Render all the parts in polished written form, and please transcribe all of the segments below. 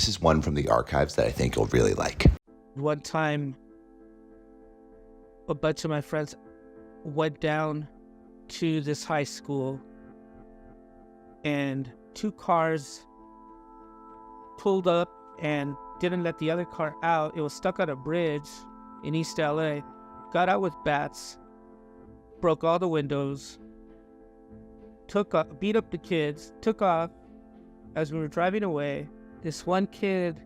This is one from the archives that I think you'll really like. One time, a bunch of my friends went down to this high school, and 2 cars pulled up and didn't let the other car out. It was stuck on a bridge in East LA. Got out with bats, broke all the windows, beat up the kids, took off. As we were driving away, this one kid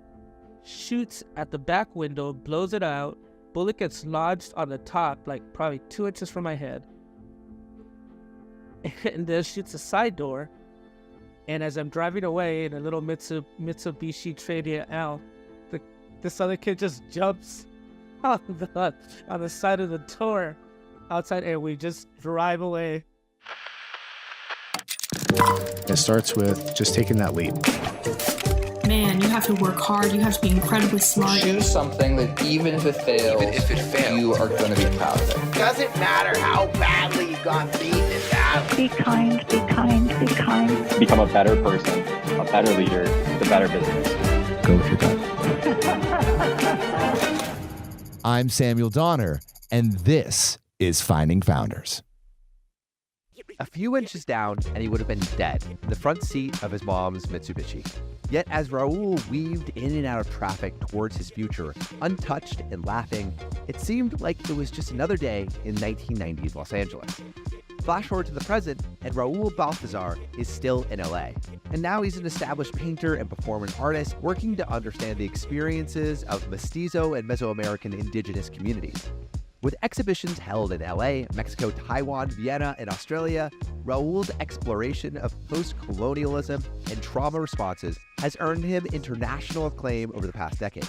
shoots at the back window, blows it out. Bullet gets lodged on the top, like probably 2 inches from my head. And then shoots a side door. And as I'm driving away in a little Mitsubishi Tradia L, this other kid just jumps on the side of the door outside, and we just drive away. It starts with just taking that leap. Man, you have to work hard. You have to be incredibly smart. Choose something that even if it fails, you are going to be proud of it. Doesn't matter how badly you got beaten in battle. Be kind, be kind, be kind. Become a better person, a better leader, the better business. Go with your gut. I'm Samuel Donner, and this is Finding Founders. A few inches down, and he would have been dead in the front seat of his mom's Mitsubishi. Yet as Raul weaved in and out of traffic towards his future, untouched and laughing, it seemed like it was just another day in 1990s Los Angeles. Flash forward to the present, and Raul Baltazar is still in LA. And now he's an established painter and performance artist working to understand the experiences of Mestizo and Mesoamerican indigenous communities. With exhibitions held in LA, Mexico, Taiwan, Vienna, and Australia, Raul's exploration of post-colonialism and trauma responses has earned him international acclaim over the past decade.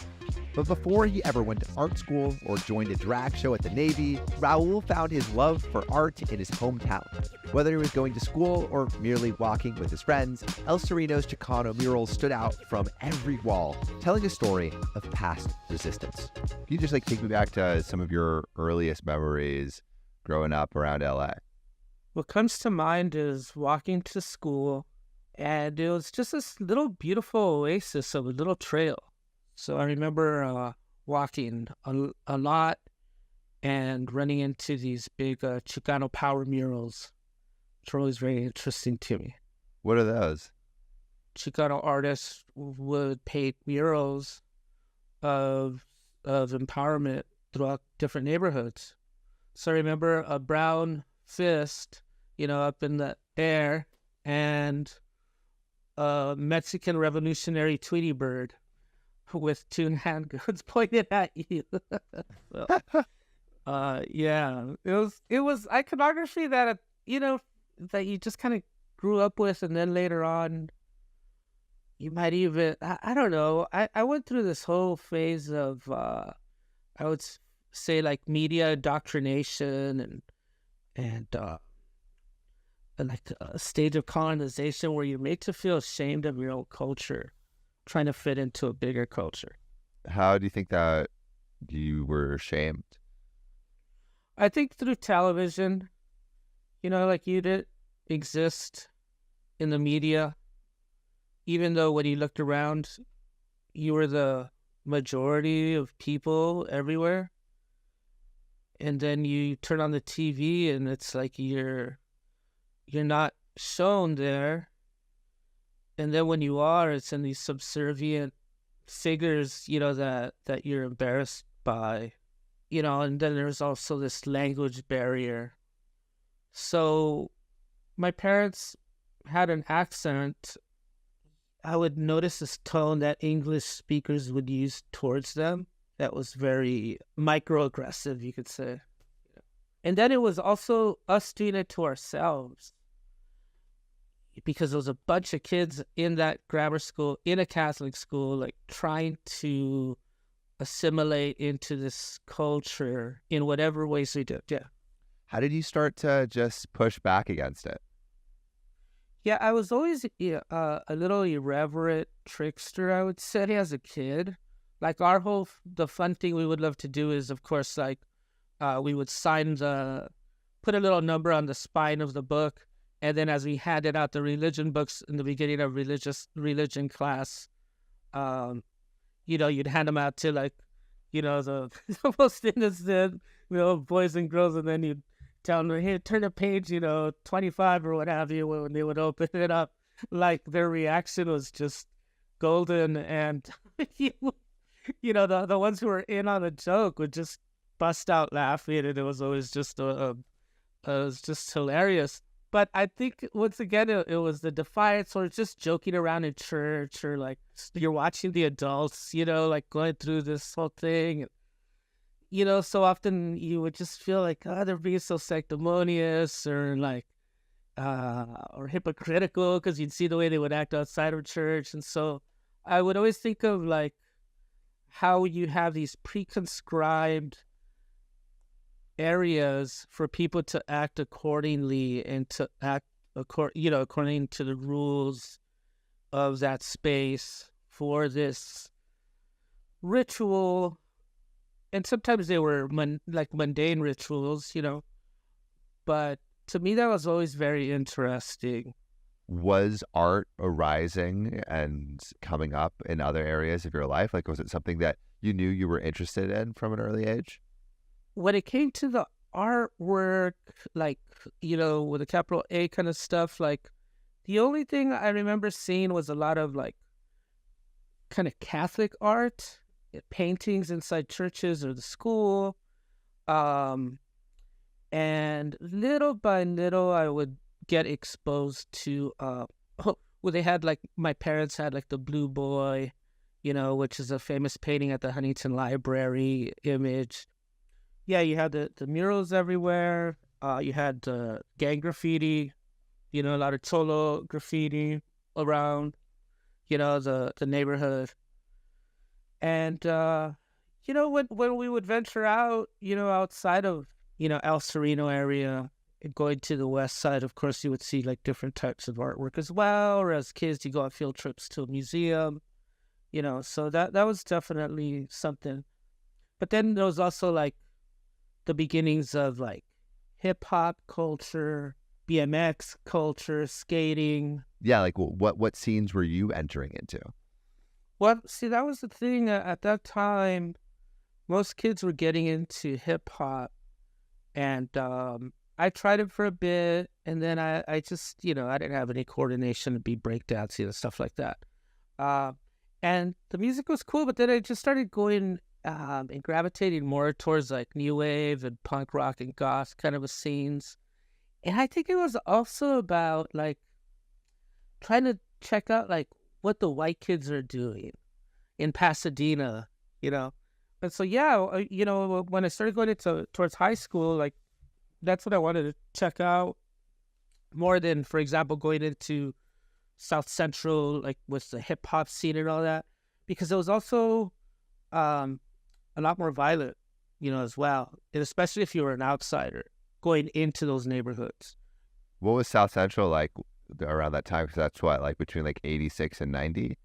But before he ever went to art school or joined a drag show at the Navy, Raul found his love for art in his hometown. Whether he was going to school or merely walking with his friends, El Sereno's Chicano murals stood out from every wall, telling a story of past resistance. Can you just take me back to some of your earliest memories growing up around LA? What comes to mind is walking to school, and it was just this little beautiful oasis of a little trail. So I remember walking a lot and running into these big Chicano power murals, which were always very interesting to me. What are those? Chicano artists would paint murals of empowerment throughout different neighborhoods. So I remember a brown fist, up in the air, and a Mexican revolutionary Tweety bird with 2 handguns pointed at you. Yeah, it was iconography that that you just kind of grew up with, and then later on you might even I don't know. I went through this whole phase of I would say like media indoctrination and like a stage of colonization where you're made to feel ashamed of your own culture, trying to fit into a bigger culture. How do you think that you were ashamed? I think through television, like you didn't exist in the media, even though when you looked around, you were the majority of people everywhere. And then you turn on the TV and it's like you're not shown there. And then when you are, it's in these subservient figures, that you're embarrassed by, and then there's also this language barrier. So my parents had an accent. I would notice this tone that English speakers would use towards them that was very microaggressive, you could say. And then it was also us doing it to ourselves, because there was a bunch of kids in that grammar school, in a Catholic school, like trying to assimilate into this culture in whatever ways we did. Yeah. How did you start to just push back against it? Yeah, I was always a little irreverent trickster, I would say, as a kid. Like the fun thing we would love to do is, of course, like we would put a little number on the spine of the book. And then as we handed out the religion books in the beginning of religion class, You'd hand them out to like, the, the most innocent, boys and girls, and then you'd tell them, hey, turn to page, 25 or what have you, when they would open it up. Like, their reaction was just golden, and the ones who were in on the joke would just bust out laughing, and it was always just it was just hilarious. But I think once again it was the defiance, or just joking around in church, or like you're watching the adults, like going through this whole thing. So often you would just feel like, oh, they're being so sanctimonious, or like or hypocritical, because you'd see the way they would act outside of church. And so I would always think of like how you have these pre-conscribed areas for people to act accordingly, and to act according to the rules of that space for this ritual. And sometimes they were mundane rituals, but to me that was always very interesting. Was art arising and coming up in other areas of your life? Like, was it something that you knew you were interested in from an early age? When it came to the artwork, like, with a capital A kind of stuff, like, the only thing I remember seeing was a lot of, like, kind of Catholic art, paintings inside churches or the school. And little by little, I would get exposed to, they had, like, my parents had, like, the Blue Boy, which is a famous painting at the Huntington Library image. Yeah, you had the murals everywhere. You had gang graffiti, a lot of cholo graffiti around, the neighborhood. And, when we would venture out, outside of, El Sereno area, and going to the west side, of course, you would see like different types of artwork as well. Or as kids, you go on field trips to a museum, so that was definitely something. But then there was also like the beginnings of like hip hop culture, BMX culture, skating. Yeah, like what scenes were you entering into? Well, see, that was the thing. At that time, most kids were getting into hip hop, and I tried it for a bit, and then I just, I didn't have any coordination to be breakdancing and stuff like that. And the music was cool, but then I just started going and gravitating more towards like new wave and punk rock and goth kind of a scenes. And I think it was also about like trying to check out like what the white kids are doing in Pasadena, And so, yeah, when I started going towards high school, like that's what I wanted to check out more than, for example, going into South Central, like with the hip hop scene and all that, because it was also a lot more violent, as well, and especially if you were an outsider going into those neighborhoods. What was South Central like around that time? Because that's what, like between like 86 and 90?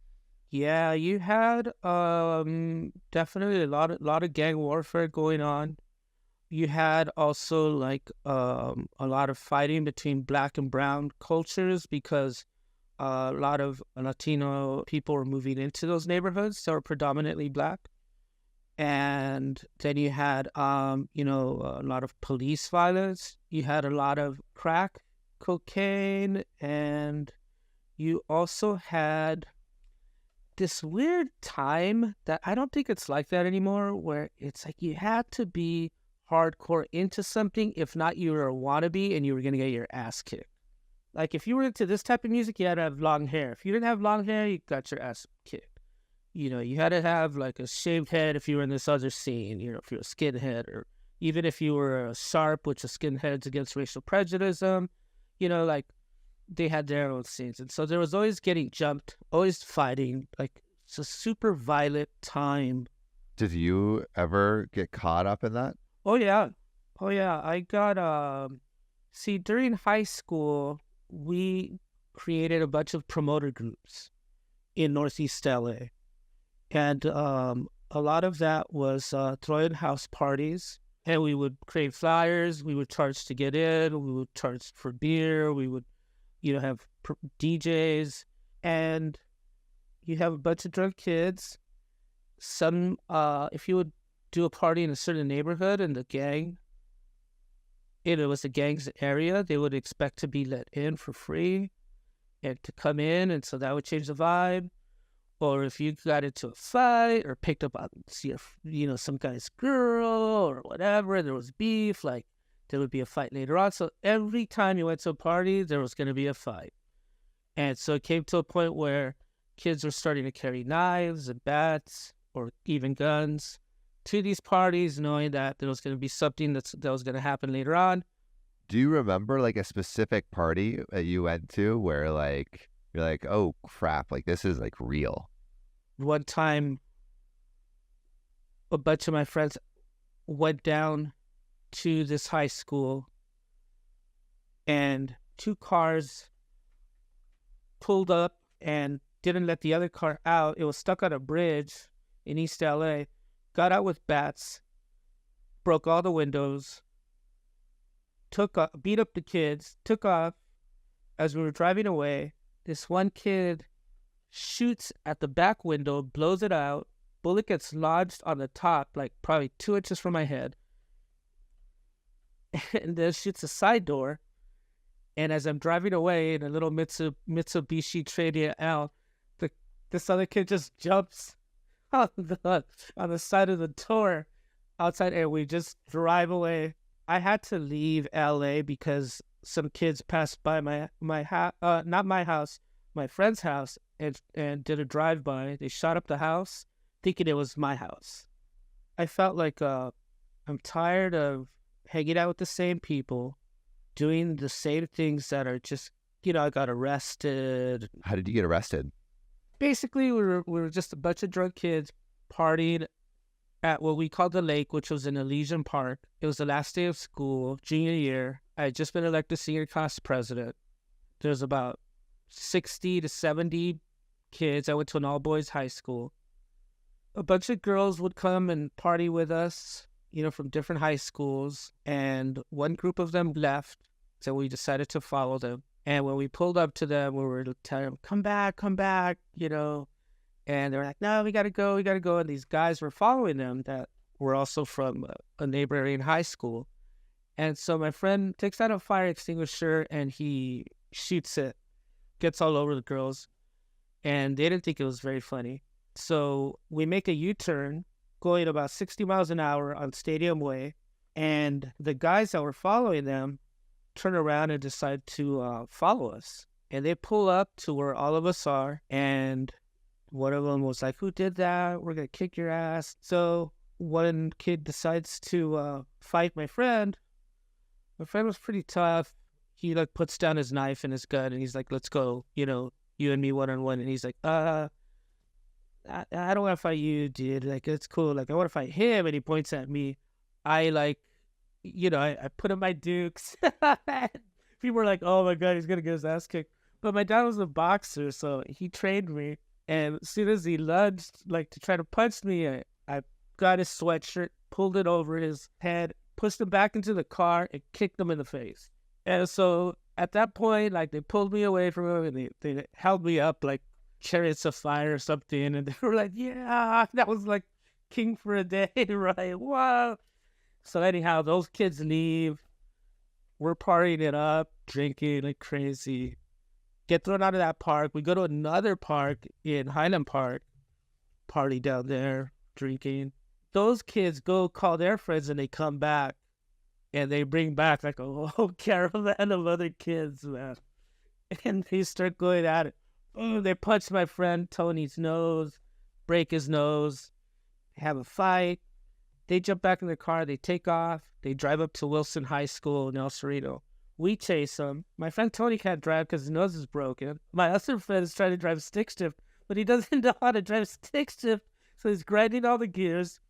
Yeah, you had definitely a lot of gang warfare going on. You had also like a lot of fighting between black and brown cultures, because a lot of Latino people were moving into those neighborhoods that were predominantly black. And then you had, a lot of police violence. You had a lot of crack cocaine, and you also had this weird time that I don't think it's like that anymore, where it's like you had to be hardcore into something. If not, you were a wannabe and you were going to get your ass kicked. Like if you were into this type of music, you had to have long hair. If you didn't have long hair, you got your ass kicked. You had to have like a shaved head if you were in this other scene, if you're a skinhead, or even if you were a sharp, which is skinheads against racial prejudice, like they had their own scenes. And so there was always getting jumped, always fighting. Like it's a super violent time. Did you ever get caught up in that? Oh, yeah. I got, during high school, we created a bunch of promoter groups in Northeast LA. And a lot of that was throwing house parties. And we would create flyers. We would charge to get in. We would charge for beer. We would, have DJs. And you have a bunch of drunk kids. Some, if you would do a party in a certain neighborhood and the gang, it was the gang's area, they would expect to be let in for free and to come in, and so that would change the vibe. Or if you got into a fight or picked up on, some guy's girl or whatever, there was beef, like there would be a fight later on. So every time you went to a party, there was going to be a fight. And so it came to a point where kids were starting to carry knives and bats or even guns to these parties, knowing that there was going to be something that was going to happen later on. Do you remember like a specific party that you went to where like you're like, oh crap, like this is like real? One time, a bunch of my friends went down to this high school and 2 cars pulled up and didn't let the other car out. It was stuck on a bridge in East LA, got out with bats, broke all the windows, beat up the kids, took off. As we were driving away, this one kid shoots at the back window, blows it out. Bullet gets lodged on the top, like probably 2 inches from my head, and then shoots a side door. And as I'm driving away in a little Mitsubishi Tradia L, this other kid just jumps on the side of the door outside, and we just drive away. I had to leave LA because some kids passed by not my house, my friend's house, and did a drive-by. They shot up the house, thinking it was my house. I felt like I'm tired of hanging out with the same people, doing the same things that are just, I got arrested. How did you get arrested? Basically, we were just a bunch of drunk kids partying at what we called the lake, which was in Elysian Park. It was the last day of school, junior year. I had just been elected senior class president. There's about 60 to 70 kids. I went to an all-boys high school. A bunch of girls would come and party with us, from different high schools. And one group of them left, so we decided to follow them. And when we pulled up to them, we were telling them, come back, And they were like, no, we got to go. And these guys were following them that were also from a neighboring high school. And so my friend takes out a fire extinguisher and he shoots it, gets all over the girls. And they didn't think it was very funny. So we make a U-turn going about 60 miles an hour on Stadium Way. And the guys that were following them turn around and decide to follow us. And they pull up to where all of us are. And one of them was like, who did that? We're going to kick your ass. So one kid decides to fight my friend. My friend was pretty tough. He puts down his knife and his gun and he's like, let's go, you and me one-on-one. And he's like, I don't want to fight you, dude. It's cool. I want to fight him. And he points at me. I put in my dukes. People were like, oh my God, he's going to get his ass kicked. But my dad was a boxer, so he trained me. And as soon as he lunged, to try to punch me, I got his sweatshirt, pulled it over his head, pushed him back into the car, and kicked him in the face. And so at that point, they pulled me away from him, and they held me up like chariots of fire or something. And they were like, yeah, that was like king for a day, right? Wow. So anyhow, those kids leave. We're partying it up, drinking like crazy. Get thrown out of that park. We go to another park in Highland Park, party down there, drinking. Those kids go call their friends and they come back and they bring back a whole caravan of other kids, man. And they start going at it. Oh, they punch my friend Tony's nose, break his nose, have a fight. They jump back in the car, they take off, they drive up to Wilson High School in El Cerrito. We chase him. My friend Tony can't drive because his nose is broken. My other friend is trying to drive stick shift, but he doesn't know how to drive stick shift, so he's grinding all the gears.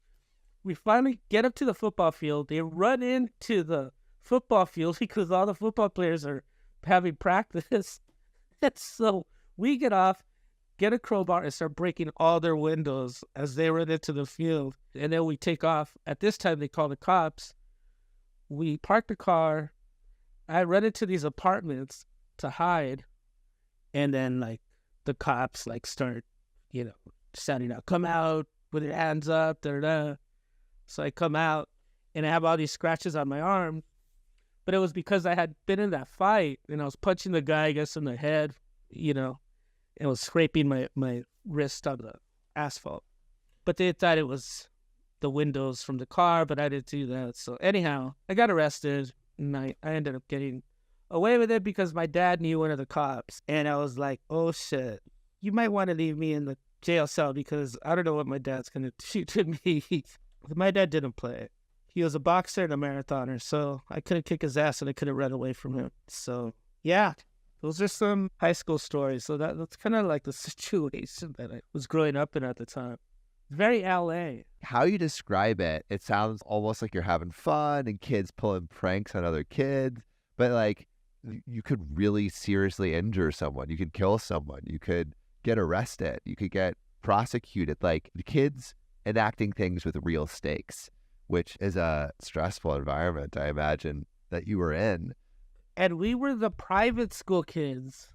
We finally get up to the football field. They run into the football field because all the football players are having practice. And so we get off, get a crowbar, and start breaking all their windows as they run into the field. And then we take off. At this time, they call the cops. We park the car. I run into these apartments to hide, and then the cops start standing out, come out with your hands up, da, da, da. So I come out, and I have all these scratches on my arm, but it was because I had been in that fight, and I was punching the guy, I guess, in the head, and was scraping my wrist on the asphalt. But they thought it was the windows from the car, but I didn't do that. So anyhow, I got arrested, and I ended up getting away with it because my dad knew one of the cops, and I was like, oh shit, you might want to leave me in the jail cell because I don't know what my dad's going to do to me. My dad didn't play. He was a boxer and a marathoner, so I couldn't kick his ass and I couldn't run away from him. So yeah, those are some high school stories. So that's kind of like the situation that I was growing up in at the time. Very LA. How you describe it, it sounds almost like you're having fun and kids pulling pranks on other kids, but like you could really seriously injure someone. You could kill someone. You could get arrested. You could get prosecuted. Like the kids enacting things with real stakes, which is a stressful environment, I imagine, that you were in. And we were the private school kids.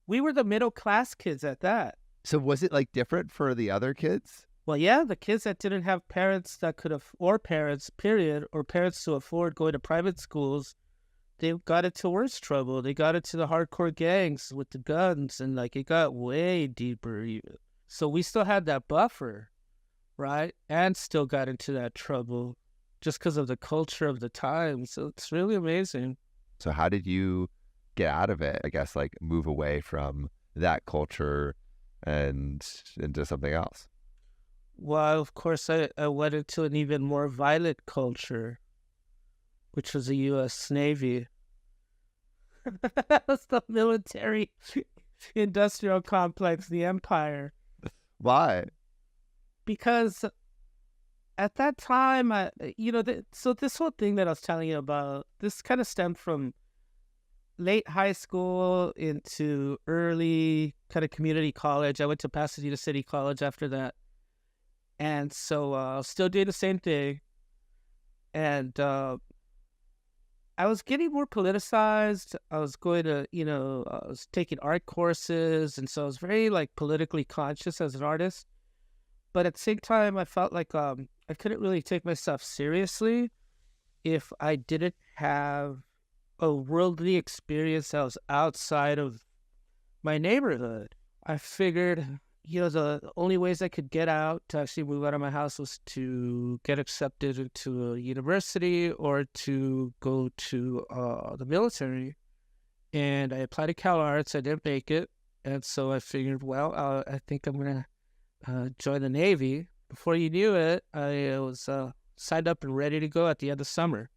We were the middle class kids at that. So was it like different for the other kids? Well, yeah, the kids that didn't have parents that could or parents, period, or parents to afford going to private schools, they got into worse trouble. They got into the hardcore gangs with the guns, and like it got way deeper even. So we still had that buffer, right? And still got into that trouble just because of the culture of the time. So it's really amazing. So how did you get out of it? I guess like move away from that culture and into something else? Well, of course, I went into an even more violent culture, which was the U.S. Navy. That was the military industrial complex, the empire. Why? Because at that time, so this whole thing that I was telling you about, this kind of stemmed from late high school into early kind of community college. I went to Pasadena City College after that. And so I was still doing the same thing. And I was getting more politicized. I was going to, I was taking art courses. And so I was very like politically conscious as an artist. But at the same time, I felt like I couldn't really take myself seriously if I didn't have a worldly experience that was outside of my neighborhood. I figured, the only ways I could get out to actually move out of my house was to get accepted into a university or to go to the military. And I applied to Cal Arts. I didn't make it. And so I figured, well, I think I'm going to join the Navy. Before you knew it, I was signed up and ready to go at the end of summer.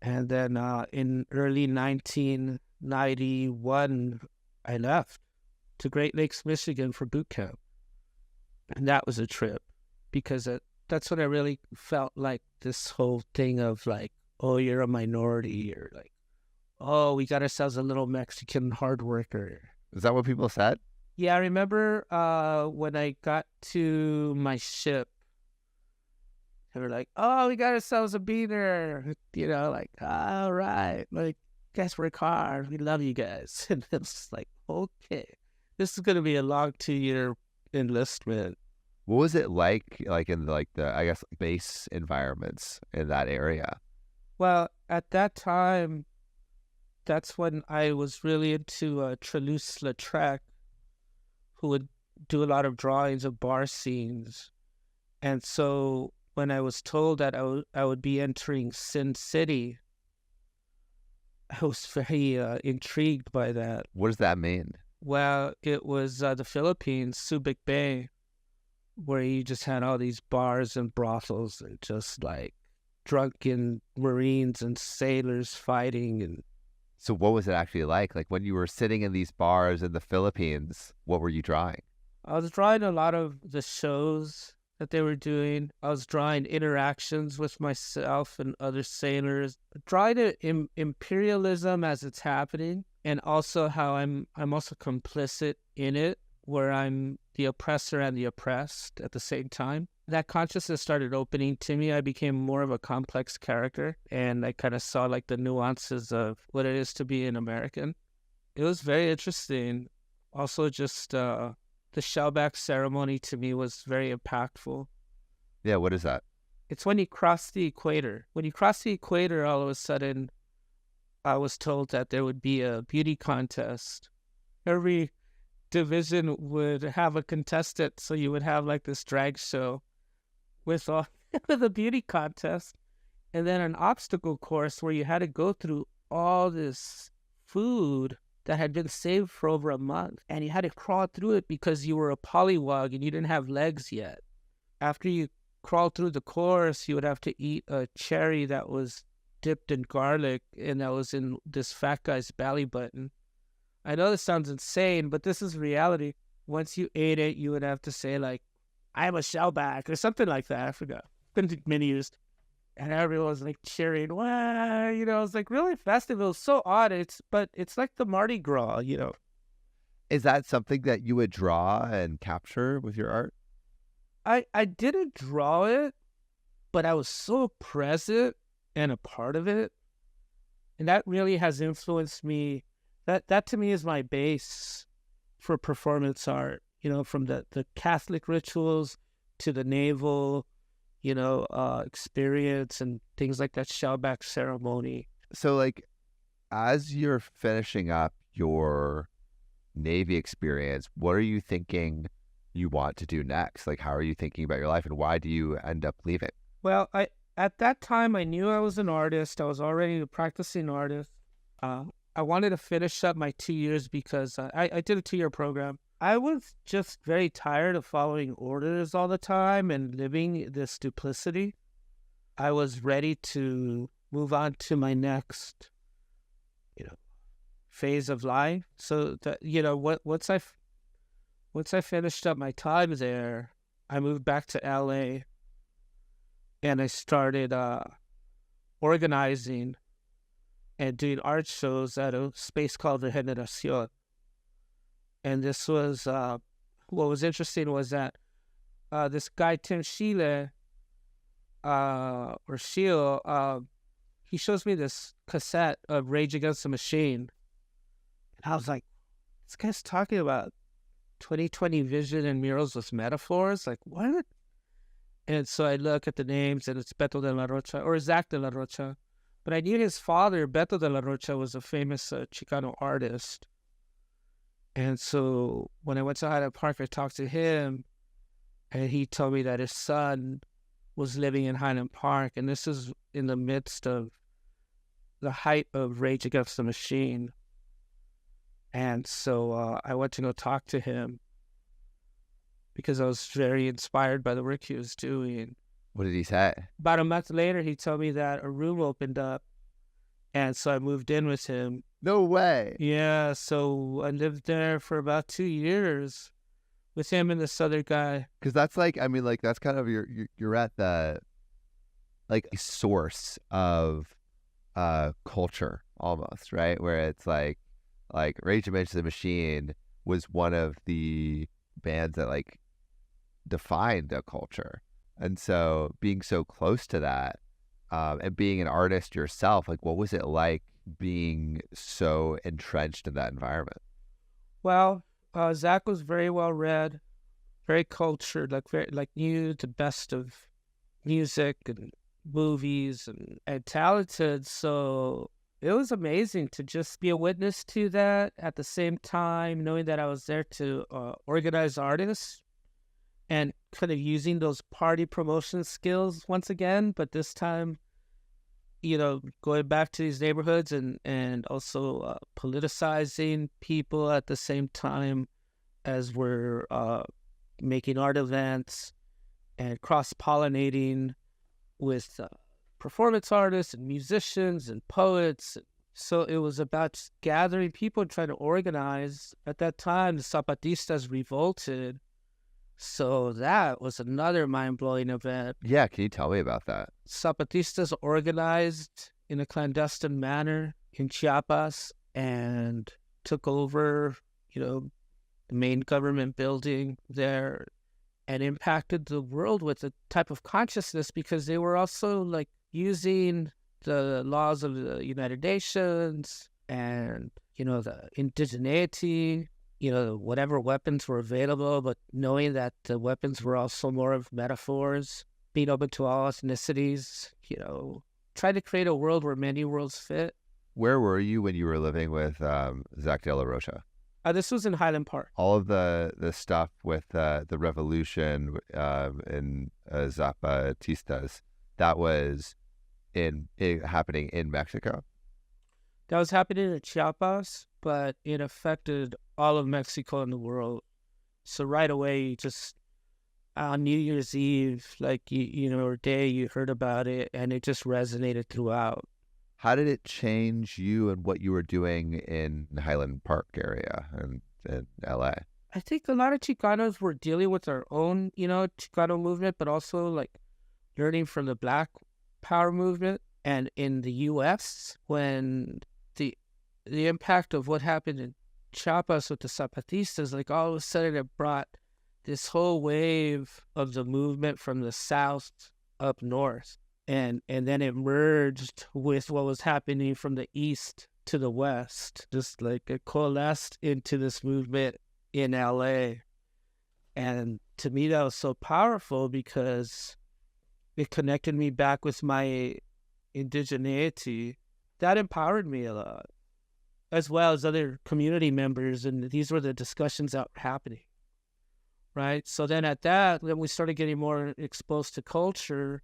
And then in early 1991, I left to Great Lakes, Michigan for boot camp. And that was a trip because that's when I really felt like this whole thing of like, oh, you're a minority, or like, oh, we got ourselves a little Mexican hard worker. Is that what people said? Yeah, I remember when I got to my ship, they were like, oh, we got ourselves a beaner. Like, all right. Like, guys work hard. We love you guys. And it's like, okay, this is going to be a long 2-year enlistment. What was it like in the I guess, base environments in that area? Well, at that time, that's when I was really into Toulouse-Lautrec, who would do a lot of drawings of bar scenes. And so when I was told that I would be entering Sin City, I was very intrigued by that. What does that mean? Well, it was the Philippines, Subic Bay, where you just had all these bars and brothels and just like drunken Marines and sailors fighting. And so what was it actually like? Like when you were sitting in these bars in the Philippines, what were you drawing? I was drawing a lot of the shows that they were doing. I was drawing interactions with myself and other sailors, drawing imperialism as it's happening, and also how I'm also complicit in it, where I'm the oppressor and the oppressed at the same time. That consciousness started opening to me. I became more of a complex character, and I kind of saw like the nuances of what it is to be an American. It was very interesting. Also just the shellback ceremony to me was very impactful. Yeah, what is that? It's when you cross the equator. When you cross the equator, all of a sudden, I was told that there would be a beauty contest. Every division would have a contestant, so you would have like this drag show with with a beauty contest, and then an obstacle course where you had to go through all this food that had been saved for over a month, and you had to crawl through it because you were a pollywog and you didn't have legs yet. After you crawled through the course, you would have to eat a cherry that was dipped in garlic and that was in this fat guy's belly button. I know this sounds insane, but this is reality. Once you ate it, you would have to say like, "I'm a shellback" or something like that. I forgot. Been many years. And everyone was like cheering. Wow, it was like really festive. It was so odd. But it's like the Mardi Gras, Is that something that you would draw and capture with your art? I didn't draw it, but I was so present and a part of it. And that really has influenced me. That to me is my base for performance art, from the Catholic rituals to the naval, experience and things like that shellback ceremony. So like, as you're finishing up your Navy experience, what are you thinking you want to do next? Like, how are you thinking about your life, and why do you end up leaving? Well, at that time, I knew I was an artist. I was already a practicing artist. I wanted to finish up my 2 years because I did a 2-year program. I was just very tired of following orders all the time and living this duplicity. I was ready to move on to my next, phase of life. So that once I finished up my time there, I moved back to LA, and I started organizing and doing art shows at a space called the Generación. And this was, what was interesting was that this guy, Tim Chile, or Shio, he shows me this cassette of Rage Against the Machine. And I was like, this guy's talking about 2020 vision and murals with metaphors? Like, what? And so I look at the names, and it's Beto de la Rocha, or Zach de la Rocha. But I knew his father, Beto de la Rocha, was a famous Chicano artist. And so when I went to Highland Park, I talked to him, and he told me that his son was living in Highland Park, and this is in the midst of the height of Rage Against the Machine. And so I went to go talk to him because I was very inspired by the work he was doing. What did he say? About a month later, he told me that a room opened up, and so I moved in with him. No way. Yeah, so I lived there for about 2 years with him and this other guy. Because that's like, I mean, like, that's kind of you're at the like source of culture almost, right? Where it's like Rage Against the Machine was one of the bands that like defined a culture. And so being so close to that, and being an artist yourself, like, what was it like being so entrenched in that environment? Well, Zach was very well read, very cultured, knew the best of music and movies and talented. So it was amazing to just be a witness to that, at the same time knowing that I was there to organize artists and kind of using those party promotion skills once again, but this time, going back to these neighborhoods and also politicizing people at the same time as we're making art events and cross-pollinating with performance artists and musicians and poets. So it was about just gathering people and trying to organize. At that time, the Zapatistas revolted. So that was another mind-blowing event. Yeah, can you tell me about that? Zapatistas organized in a clandestine manner in Chiapas and took over, the main government building there and impacted the world with a type of consciousness, because they were also like using the laws of the United Nations and, the indigeneity whatever weapons were available, but knowing that the weapons were also more of metaphors, being open to all ethnicities, try to create a world where many worlds fit. Where were you when you were living with Zach De La Rocha? This was in Highland Park. All of the stuff with the revolution and Zapatistas, that was happening in Mexico? That was happening in Chiapas, but it affected all of Mexico and the world. So right away, just on New Year's Eve, like, or day, you heard about it, and it just resonated throughout. How did it change you and what you were doing in Highland Park area and in LA? I think a lot of Chicanos were dealing with their own, Chicano movement, but also like learning from the Black Power movement. And in the U.S., when the impact of what happened in Chiapas with the Zapatistas, like all of a sudden it brought this whole wave of the movement from the South up north. And then it merged with what was happening from the East to the West, just like it coalesced into this movement in LA. And to me, that was so powerful because it connected me back with my indigeneity. That empowered me a lot, as well as other community members. And these were the discussions that were happening, right? So then then we started getting more exposed to culture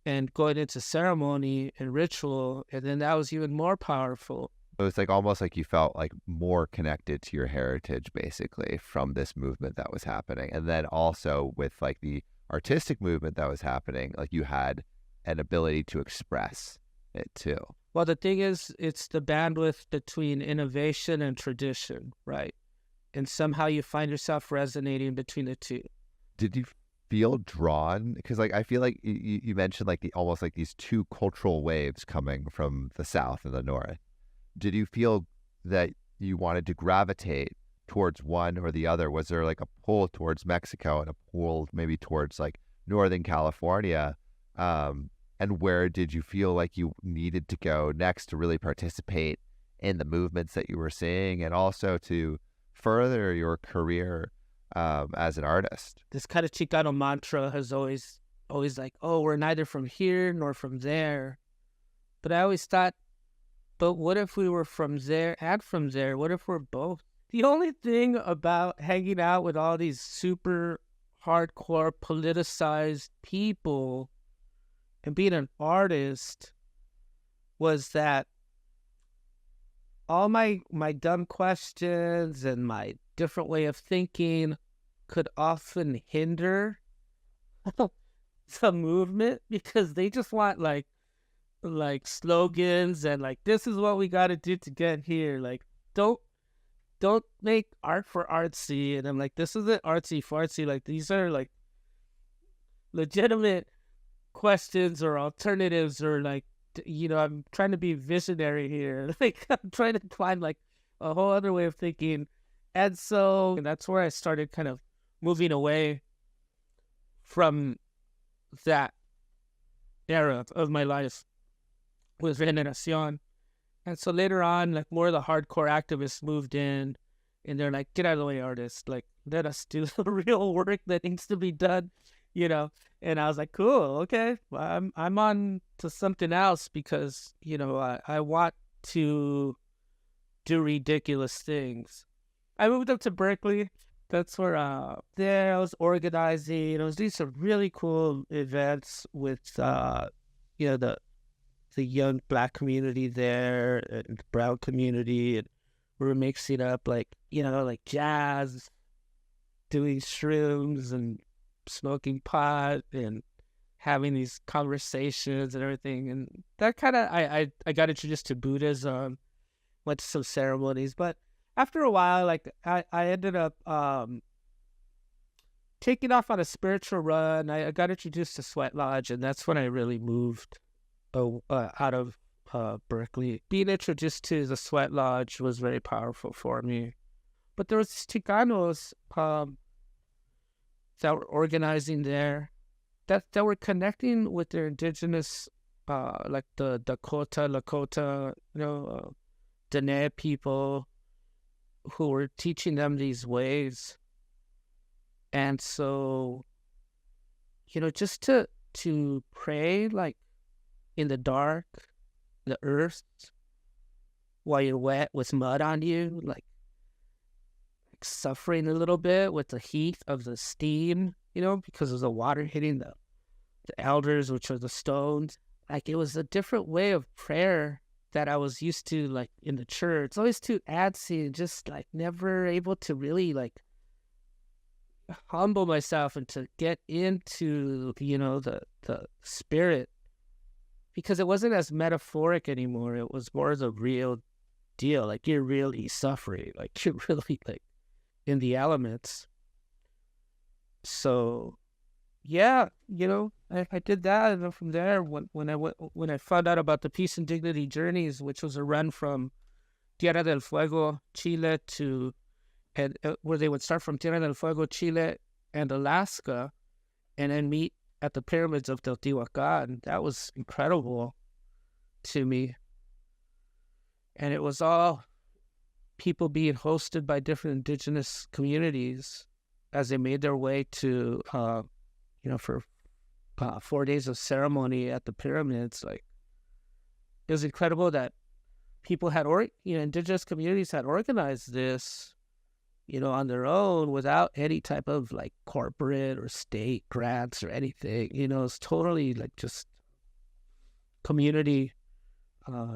and going into ceremony and ritual, and then that was even more powerful. It was like almost like you felt like more connected to your heritage, basically, from this movement that was happening. And then also with like the artistic movement that was happening, like you had an ability to express it too. Well, the thing is, it's the bandwidth between innovation and tradition, right? And somehow you find yourself resonating between the two. Did you feel drawn? Because like I feel like you mentioned like almost like these two cultural waves coming from the South and the North. Did you feel that you wanted to gravitate towards one or the other? Was there like a pull towards Mexico and a pull maybe towards like Northern California? And where did you feel like you needed to go next to really participate in the movements that you were seeing and also to further your career as an artist? This kind of Chicano mantra has always like, oh, we're neither from here nor from there. But I always thought, but what if we were from there and from there? What if we're both? The only thing about hanging out with all these super hardcore politicized people and being an artist was that all my dumb questions and my different way of thinking could often hinder the movement because they just want like slogans and like, this is what we got to do to get here. Like, don't make art for artsy. And I'm like, this isn't artsy fartsy. Like, these are like legitimate questions or alternatives, or like, I'm trying to be visionary here. Like, I'm trying to find like a whole other way of thinking. And so that's where I started kind of moving away from that era of my life with Generación. And so later on, like more of the hardcore activists moved in and they're like, get out of the way, artists. Like, let us do the real work that needs to be done, And I was like, cool, okay. Well, I'm on to something else because, I want to do ridiculous things. I moved up to Berkeley. That's where there I was organizing. I was doing some really cool events with, the young Black community there and the brown community. And we were mixing up like jazz, doing shrooms and smoking pot and having these conversations and everything. And that kind of, I got introduced to Buddhism, went to some ceremonies. But after a while, like I ended up taking off on a spiritual run. I got introduced to Sweat Lodge, and that's when I really moved out of Berkeley. Being introduced to the Sweat Lodge was very powerful for me. But there was Chicanos that were organizing there, that were connecting with their indigenous, like the Dakota, Lakota, Dene people, who were teaching them these ways. And so, just to pray like in the dark, the earth, while you're wet with mud on you, like suffering a little bit with the heat of the steam, because of the water hitting the elders, which are the stones. Like, it was a different way of prayer that I was used to, like, in the church. It's always too antsy and just, like, never able to really, like, humble myself and to get into, the spirit. Because it wasn't as metaphoric anymore. It was more the real deal. Like, you're really suffering. Like, you're really, like, in the elements. So, yeah, I did that, and then from there, when I found out about the Peace and Dignity Journeys, which was a run from Tierra del Fuego, Chile where they would start from Tierra del Fuego, Chile, and Alaska, and then meet at the pyramids of Teotihuacan. That was incredible to me, and it was all people being hosted by different indigenous communities as they made their way to, for 4 days of ceremony at the pyramids. Like, it was incredible that people had, indigenous communities had organized this, on their own without any type of like corporate or state grants or anything. It's totally like just community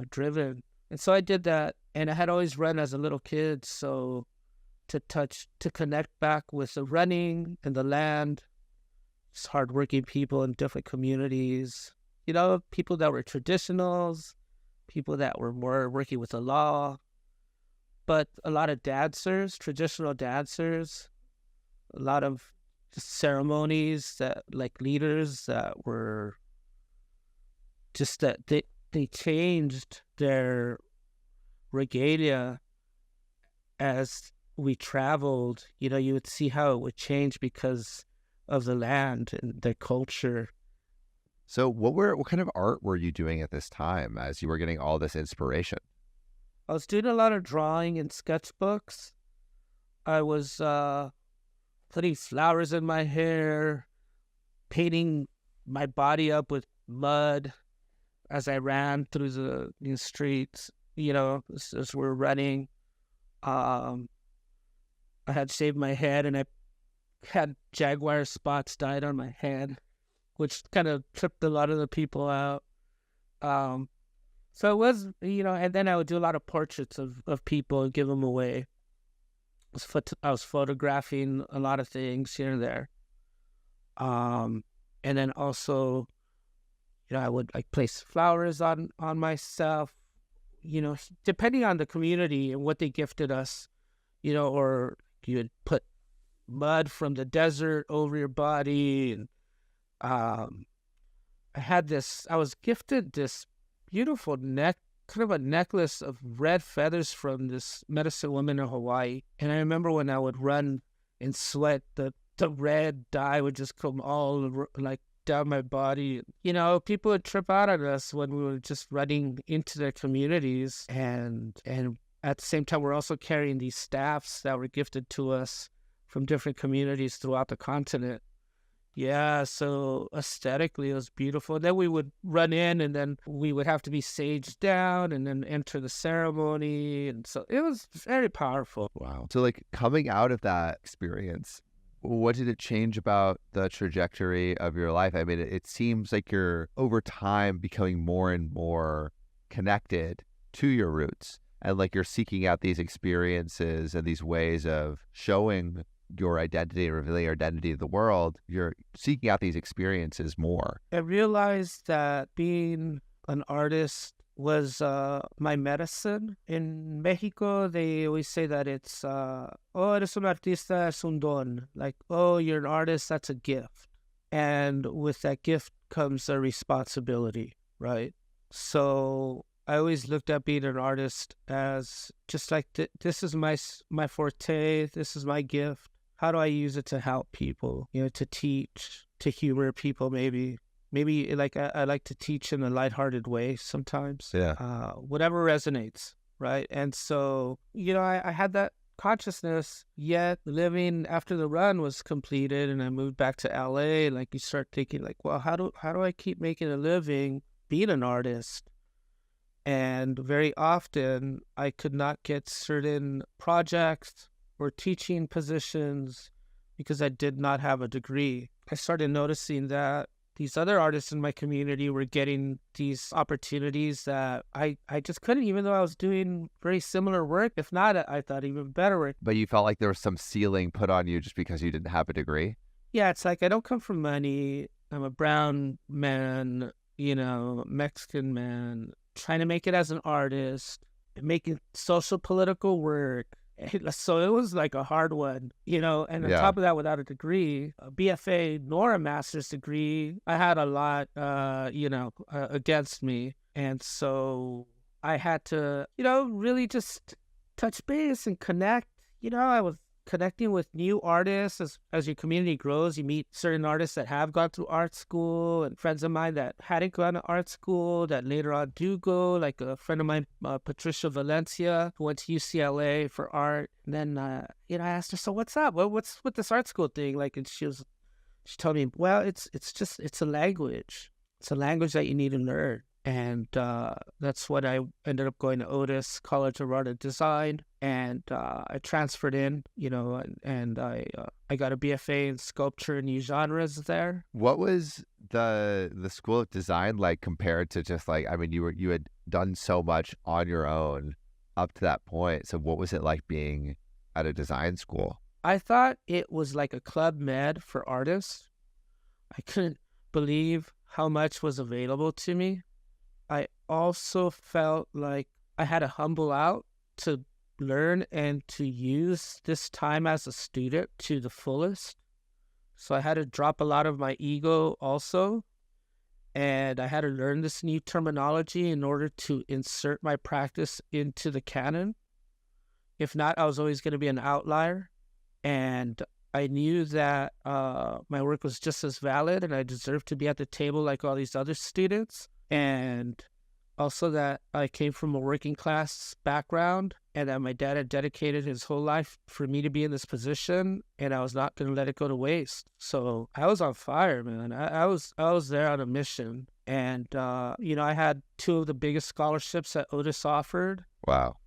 driven. And so I did that, and I had always run as a little kid. So to connect back with the running and the land, just hardworking people in different communities, people that were traditionals, people that were more working with the law, but a lot of dancers, traditional dancers, a lot of just ceremonies that, like, leaders that were just that they changed their regalia as we traveled. You would see how it would change because of the land and their culture. So what kind of art were you doing at this time as you were getting all this inspiration? I was doing a lot of drawing in sketchbooks. I was putting flowers in my hair, painting my body up with mud as I ran through the streets, as we're running. I had shaved my head, and I had jaguar spots dyed on my head, which kind of tripped a lot of the people out. So it was, and then I would do a lot of portraits of people and give them away. I was photographing a lot of things here and there. And then also, I would like place flowers on myself, depending on the community and what they gifted us, or you would put mud from the desert over your body. And I was gifted this beautiful kind of a necklace of red feathers from this medicine woman in Hawaii. And I remember when I would run in sweat, the red dye would just come all like down my body. People would trip out on us when we were just running into their communities. And at the same time, we're also carrying these staffs that were gifted to us from different communities throughout the continent. Yeah, so aesthetically, it was beautiful. Then we would run in, and then we would have to be saged down and then enter the ceremony. And so it was very powerful. Wow. So, like, coming out of that experience, what did it change about the trajectory of your life? I mean, it seems like you're, over time, becoming more and more connected to your roots. And, like, you're seeking out these experiences and these ways of showing your identity and revealing your identity to the world. You're seeking out these experiences more. I realized that being an artist was my medicine. In Mexico, they always say that it's, eres un artista, es un don. Like, oh, you're an artist, that's a gift. And with that gift comes a responsibility, right? So I always looked at being an artist as just like, this is my forte, this is my gift. How do I use it to help people, to teach, to humor people maybe? Maybe like I like to teach in a lighthearted way sometimes. Yeah. Whatever resonates, right? And so, I had that consciousness, yet living after the run was completed and I moved back to LA. Like you start thinking like, well, how do I keep making a living being an artist? And very often I could not get certain projects or teaching positions because I did not have a degree. I started noticing that these other artists in my community were getting these opportunities that I just couldn't, even though I was doing very similar work. If not, I thought even better work. But you felt like there was some ceiling put on you just because you didn't have a degree? Yeah, it's like I don't come from money. I'm a brown man, Mexican man, trying to make it as an artist, making social political work. So it was like a hard one, and on top of that, without a degree, a BFA nor a master's degree, I had a lot, against me. And so I had to, really just touch base and connect. I was connecting with new artists. As your community grows, you meet certain artists that have gone through art school and friends of mine that hadn't gone to art school that later on do go, like a friend of mine, Patricia Valencia, who went to UCLA for art. And then, I asked her, so what's up? What's with this art school thing? And she told me, well, it's a language. It's a language that you need to learn. And that's what I ended up going to Otis College of Art and Design, and I transferred in, and I got a BFA in sculpture and new genres there. What was the School of Design like compared to just you had done so much on your own up to that point. So what was it like being at a design school? I thought it was like a Club Med for artists. I couldn't believe how much was available to me. I also felt like I had to humble out to learn and to use this time as a student to the fullest. So I had to drop a lot of my ego also. And I had to learn this new terminology in order to insert my practice into the canon. If not, I was always going to be an outlier. And I knew that my work was just as valid and I deserved to be at the table like all these other students. And also that I came from a working class background and that my dad had dedicated his whole life for me to be in this position, and I was not going to let it go to waste. So I was on fire, man. I was there on a mission. And, I had 2 of the biggest scholarships that Otis offered. Wow.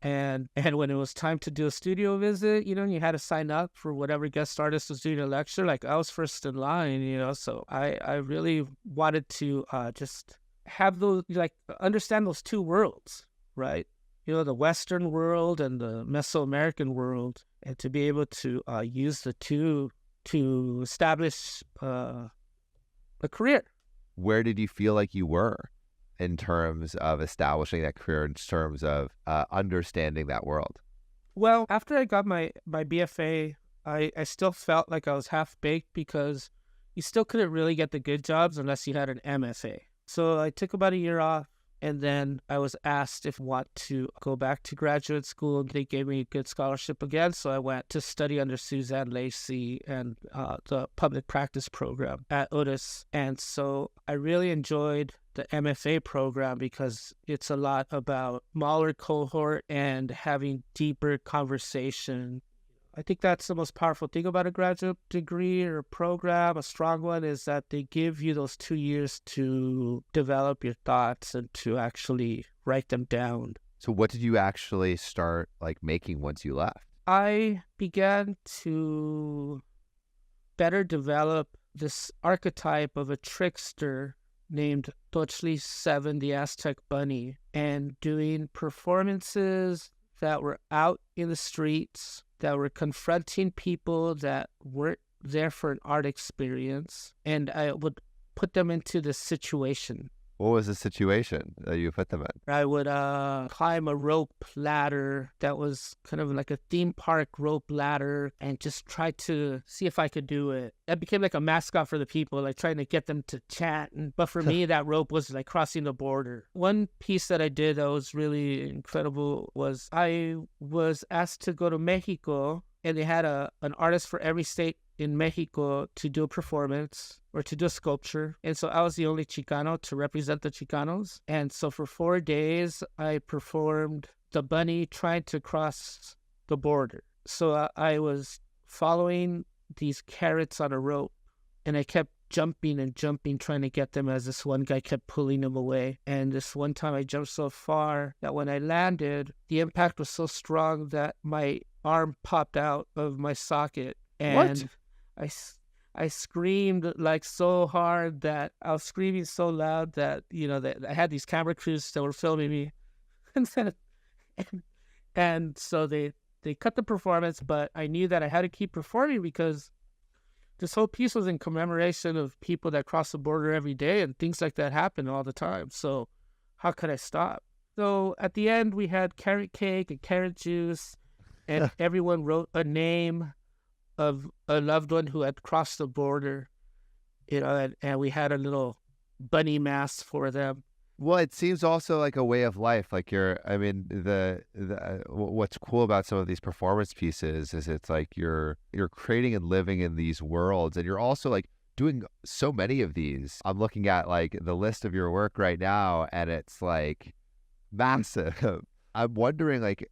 And when it was time to do a studio visit, you had to sign up for whatever guest artist was doing a lecture. Like I was first in line, so I really wanted to just have those, understand those 2 worlds, right? The Western world and the Mesoamerican world, and to be able to use the 2 to establish a career. Where did you feel like you were in terms of establishing that career, in terms of understanding that world? Well, after I got my BFA, I still felt like I was half-baked because you still couldn't really get the good jobs unless you had an MFA. So I took about a year off, and then I was asked if I want to go back to graduate school. They gave me a good scholarship again, so I went to study under Suzanne Lacey and the public practice program at Otis. And so I really enjoyed the MFA program because it's a lot about smaller cohort and having deeper conversation. I think that's the most powerful thing about a graduate degree or a program, a strong one, is that they give you those 2 years to develop your thoughts and to actually write them down. So what did you actually start making once you left? I began to better develop this archetype of a trickster named Tochli 7, the Aztec Bunny, and doing performances that were out in the streets, that were confronting people that weren't there for an art experience, and I would put them into this situation. What was the situation that you put them in? I would climb a rope ladder that was kind of like a theme park rope ladder and just try to see if I could do it. That became like a mascot for the people, trying to get them to chant. But for me, that rope was crossing the border. One piece that I did that was really incredible was I was asked to go to Mexico, and they had an artist for every state in Mexico to do a performance or to do a sculpture. And so I was the only Chicano to represent the Chicanos. And so for 4 days, I performed the bunny trying to cross the border. So I was following these carrots on a rope, and I kept jumping and jumping, trying to get them as this one guy kept pulling them away. And this one time I jumped so far that when I landed, the impact was so strong that my arm popped out of my socket. And I screamed like so hard that I was screaming so loud that, that I had these camera crews that were filming me. and so they cut the performance, but I knew that I had to keep performing because this whole piece was in commemoration of people that cross the border every day, and things like that happen all the time. So how could I stop? So at the end, we had carrot cake and carrot juice, and everyone wrote a name of a loved one who had crossed the border, and we had a little bunny mask for them. Well, it seems also like a way of life. Like what's cool about some of these performance pieces is it's like you're creating and living in these worlds, and you're also like doing so many of these. I'm looking at like the list of your work right now, and it's like massive. I'm wondering, like,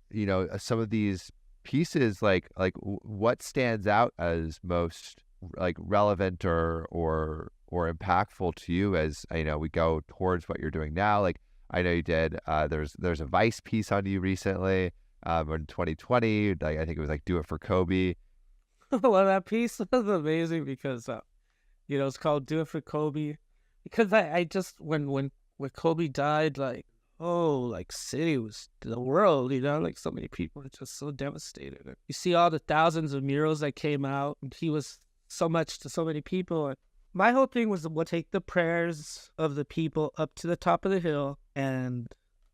some of these pieces, like what stands out as most like relevant or impactful to you as we go towards what you're doing now. Like I know you did there's a Vice piece on you recently in 2020, like I think it was like Do It for Kobe. Well, that piece was amazing because it's called Do It for Kobe, because I just when Kobe died, like city was the world, like so many people are just so devastated. You see all the thousands of murals that came out, and he was so much to so many people. And my whole thing was to take the prayers of the people up to the top of the hill and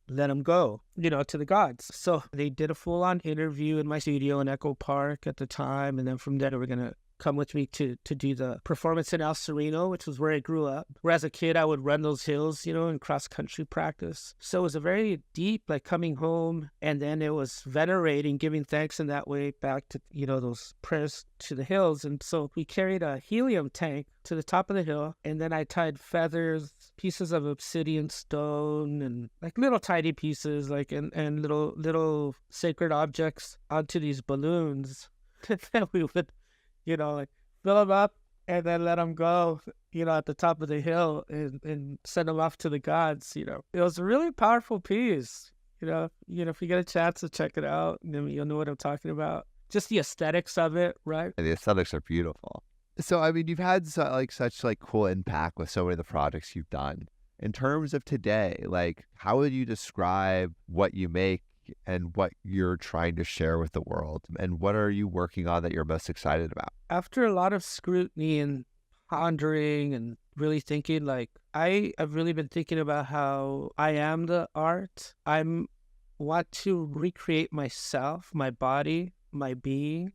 let them go, to the gods. So they did a full-on interview in my studio in Echo Park at the time, and then from there they were going to come with me to do the performance in El Sereno, which was where I grew up. Where as a kid, I would run those hills, in cross-country practice. So it was a very deep, like, coming home, and then it was venerating, giving thanks in that way back to, those prayers to the hills. And so we carried a helium tank to the top of the hill, and then I tied feathers, pieces of obsidian stone, and like little tiny pieces, like, and little sacred objects onto these balloons. And then we would like fill them up and then let them go, at the top of the hill and send them off to the gods. It was a really powerful piece. If you get a chance to check it out, then you'll know what I'm talking about. Just the aesthetics of it, right? The aesthetics are beautiful. So, I mean, you've had such cool impact with so many of the projects you've done. In terms of today, like, how would you describe what you make and what you're trying to share with the world? And what are you working on that you're most excited about? After a lot of scrutiny and pondering and really thinking, like, I've really been thinking about how I am the art. I want to recreate myself, my body, my being.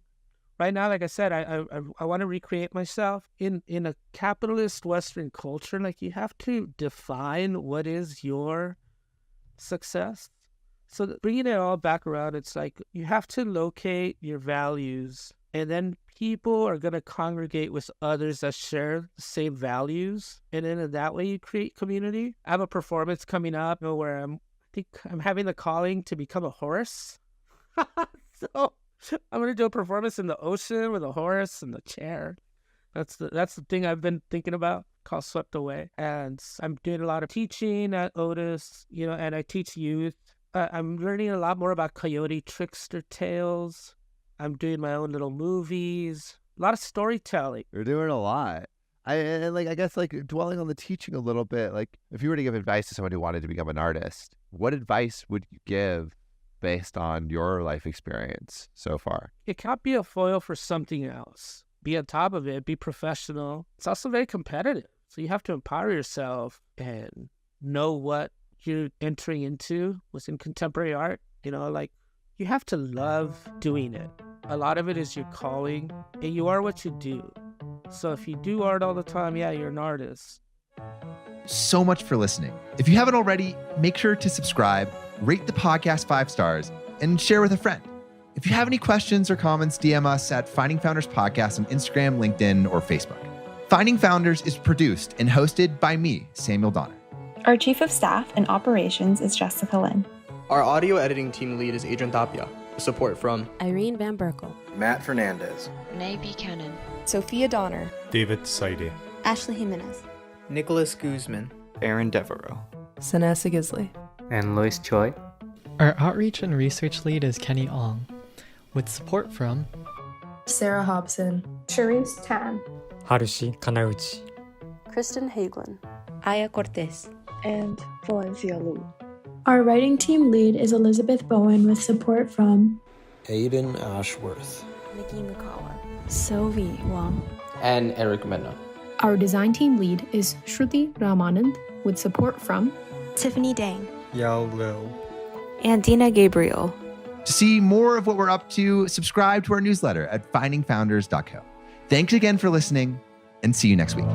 Right now, like I said, I want to recreate myself in a capitalist Western culture. Like, you have to define what is your success. So bringing it all back around, it's like you have to locate your values, and then people are going to congregate with others that share the same values. And then in that way, you create community. I have a performance coming up where I think I'm having the calling to become a horse. So I'm going to do a performance in the ocean with a horse and the chair. That's the thing I've been thinking about, called Swept Away. And I'm doing a lot of teaching at Otis, and I teach youth. I'm learning a lot more about coyote trickster tales. I'm doing my own little movies, a lot of storytelling. You're doing a lot. I guess dwelling on the teaching a little bit, like if you were to give advice to someone who wanted to become an artist, what advice would you give based on your life experience so far? It can't be a foil for something else. Be on top of it, be professional. It's also very competitive. So you have to empower yourself and know what you're entering into within contemporary art. You have to love doing it. A lot of it is your calling, and you are what you do. So if you do art all the time, yeah, you're an artist. So much for listening. If you haven't already, make sure to subscribe, rate the podcast 5 stars, and share with a friend. If you have any questions or comments, DM us at Finding Founders Podcast on Instagram, LinkedIn, or Facebook. Finding Founders is produced and hosted by me, Samuel Donner. Our Chief of Staff and Operations is Jessica Lin. Our audio editing team lead is Adrian Tapia. Support from Irene Van Berkel, Matt Fernandez, Nay Buchanan, Sophia Donner, David Saidi, Ashley Jimenez, Nicholas Guzman, Aaron Devereaux, Sanessa Gisley, and Lois Choi. Our outreach and research lead is Kenny Ong, with support from Sarah Hobson, Charisse Tan, Harushi Kanauchi, Kristen Hagelin, Aya Cortez, and Valencia Lu. Our writing team lead is Elizabeth Bowen with support from Aiden Ashworth, Nikki Mukawa, Sylvie Wang, and Eric Mena. Our design team lead is Shruti Ramanand with support from Tiffany Dang, Yao Liu, and Dina Gabriel. To see more of what we're up to, subscribe to our newsletter at findingfounders.co. Thanks again for listening, and see you next week.